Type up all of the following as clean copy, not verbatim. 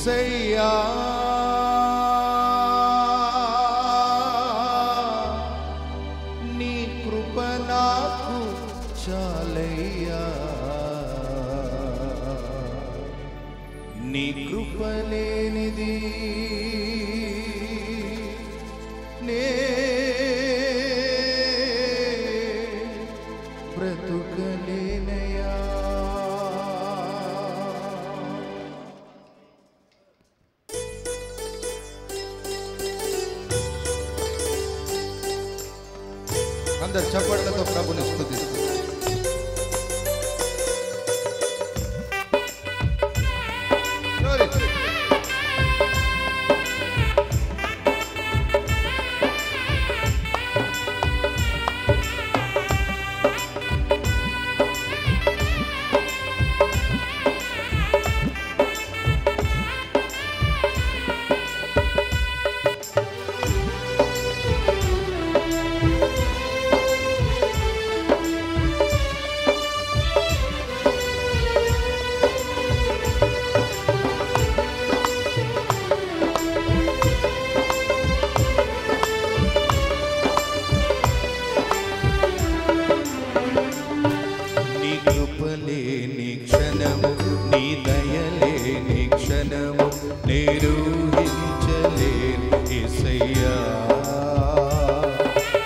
యేసయ్యా నీ కృప నాకు చాలయ్యా నీ కృప లేనిది నే బ్రతుకలేనయ్యా అందరు చప్పట్లతో ప్రభుని స్తుతిస్తారు. నీ క్షణము నీ దయలేని క్షణము నిరూహించలేని యేసయ్యా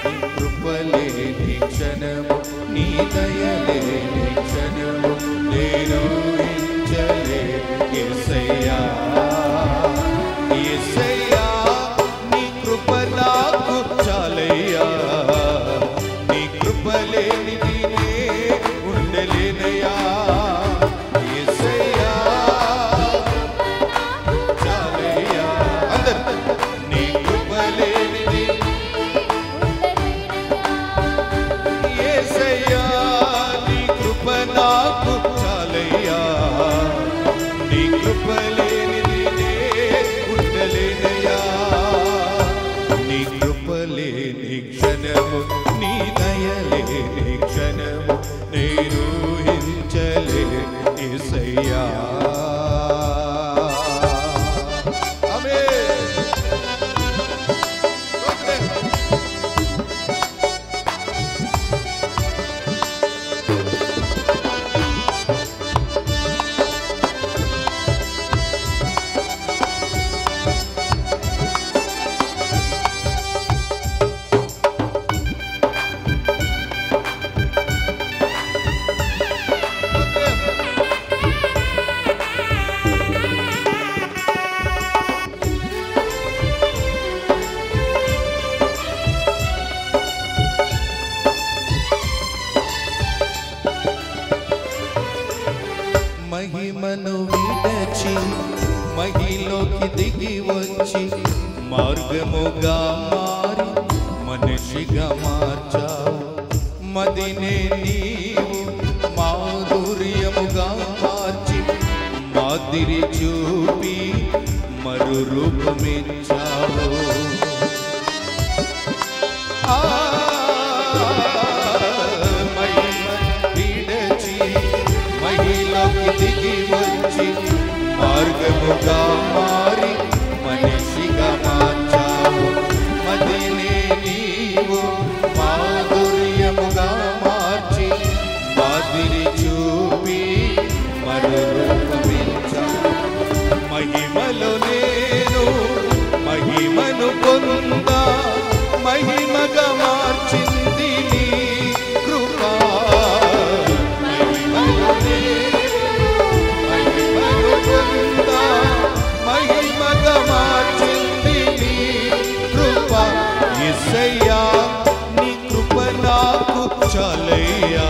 నీ కృపలేని క్షణము నీ దయలేని క్షణము నిరూహించలేని యేసయ్యా యేసయ్యా నీ కృప నాకు చాలయ్యా నీ కృపలేనిది ఉండలేనయ్యా యేసయ్యా చాలయ్యా అందరూ నీ కృప లేనిది యేసయ్యా నీ కృప నాకు చాలయ్యా నీ కృప లేనిది ఉండలేనయ్యా నీ కృప లేని క్షణము నీ దయలేని క్షణము నిరూహించలేని యేసయ్యా ఆమేన్ మహిమను విడచి మహిలోకి దిగి వచ్చి మార్గముగా మారి మనిషిగా మార్చావు మదినే నీవు మాధుర్యముగా మార్చి మాదిరి చూపి మరు రూపమిచ్చావు దిగి వచ్చి మార్గముగా మారి మనిషిగా మార్చావు మదినే నీవు మాధుర్యముగా మార్చి మాదిరి చూపి మరు రూపమిచ్చావు మహిమలో నేను మహిమను పొందా మహిమగా మార్చింది నీ కృపా మహిమలో మహిమగా మార్చింది నీ కృప యేసయ్యా నీ కృప నాకు చాలయ్యా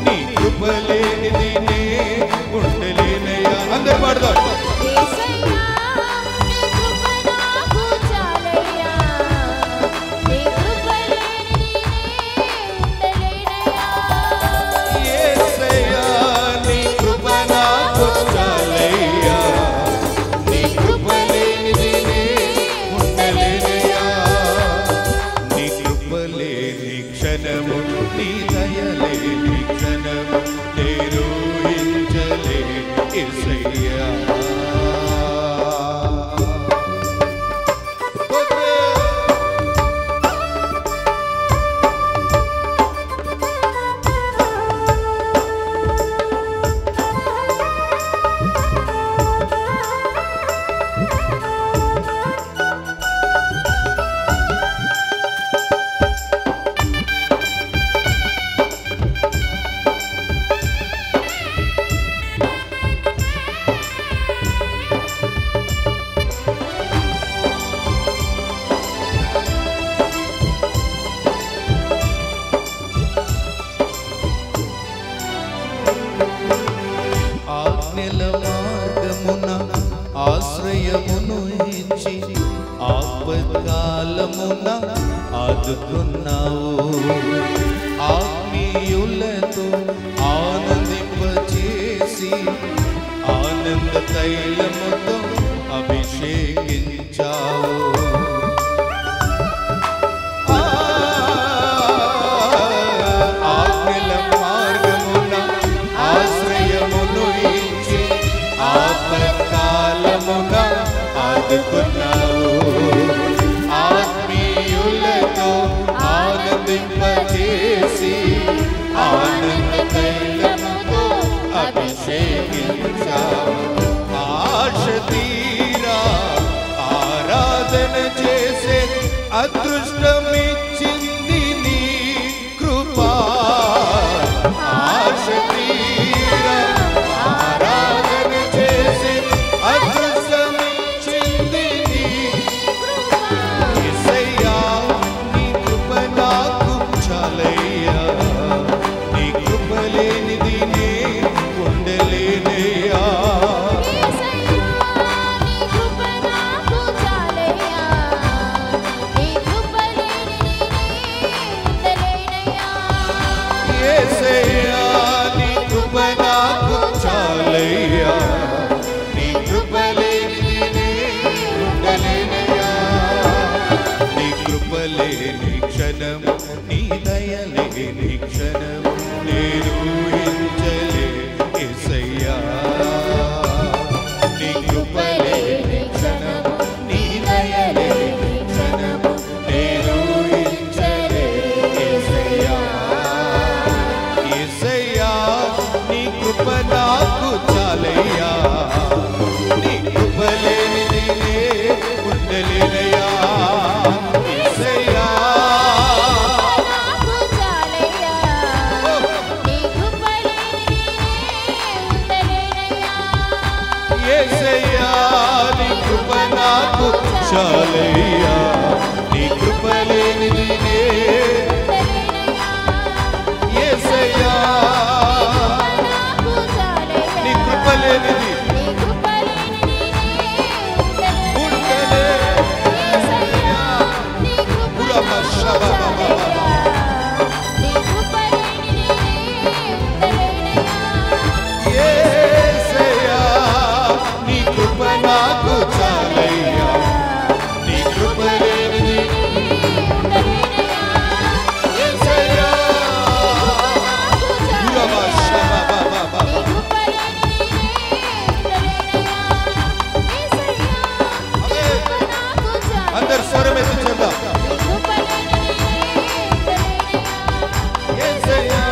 నీ కృప లేనిది నే ఉండలేనయ్యా అందరూ పాడదాం క్షణము నీ దయలేని క్షణము నిరూహించలేని యేసయ్యా తైలముతో అభిషేకించావు. ఆజ్ఞల మార్గమున ఆశ్రయమును ఇచ్చి ఆపత్కాలమున ఆదుకున్నావు. ఆత్మీయులతో ఆనందింపజేసి ఆనంద తైలముతో అభిషేకించావు. ఆశ తీరా ఆరాధన చేసే అదృష్టమిచ్చింది నీ కృపా. ఆశ తీరా ఆరాధన చేసే అదృష్టమిచ్చింది నీ యేసయ్యా. నీ కృప నాకు చాలయ్యా. నీ కృప లేనిది నే ఉండలేనయ్యా. యేసయ్యా నీ కృప నాకు చాలయ్యా. నీ కృప లేనిది నే ఉండలేనయ్యా. నీ కృప లేని క్షణం, నీ దయ లేని క్షణం నేను ఊహించలే యేసయ్యా. నీ కృప లేని క్షణం, నీ దయ లేని క్షణం నేను ఊహించలే యేసయ్యా. యేసయ్యా నీ కృప నాకు చాలయ్యా. నీ కృప లేనిది నే ఉండలేనయ్యా. యేసయ్యా యేసయ్యా నీ కృప నాకు చాలయ్యా. నీ కృప లేనిది నే యేసయ్యా. నీ కృప లేనిది ఉండలే యేసయ్యా. పురమ శబబబ యేసయ్యా. నీ కృప నాకు చాలయ్యా. నీ కృప లేనిది యేసయ్యా. పురమ శబబబ అందరు స్వరమెత్తి చెప్దాం. యేసయ్యా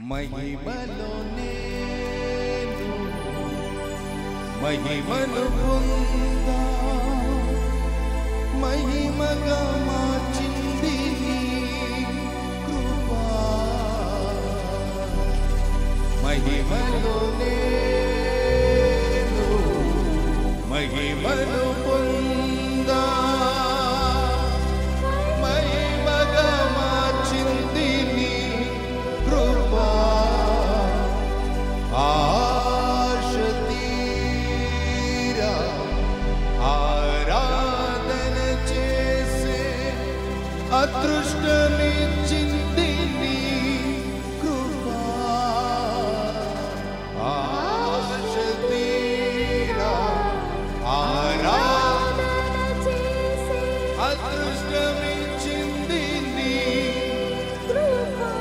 మహిమలో నేను మహిమను పొందా. మహిమగా మార్చింది నీ కృపా. మహిమలో నేను మహిమను పొందా. మహిమగా మార్చింది నీ కృపా. ఆశ తీరా ఆరాధన చేసే అదృష్టమిచ్చింది నీ కృపా. ఆశ తీరా ఆరాధన చేసే అదృష్టమిచ్చింది నీ కృపా.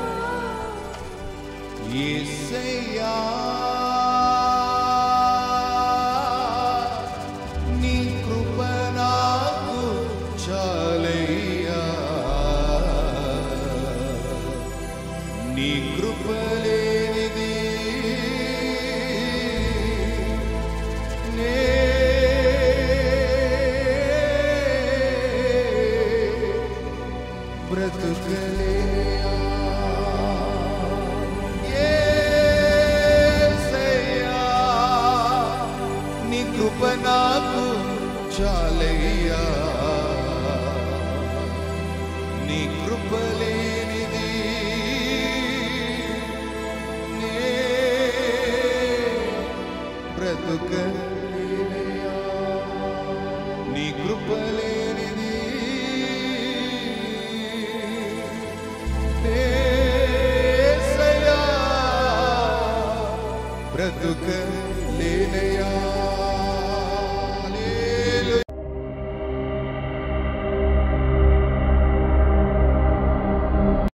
యేసయ్యా నీ కృప నాకు చాలయ్యా. నీ కృప లేనిది నే బ్రతుకలేయా. యేసయ్యా చాలయ్యా నీ కృపలేనిది నే బ్రతుకలేనయ్యా నీ కృపలేనిది యేసయ్యా బ్రతుకలేనయ్యా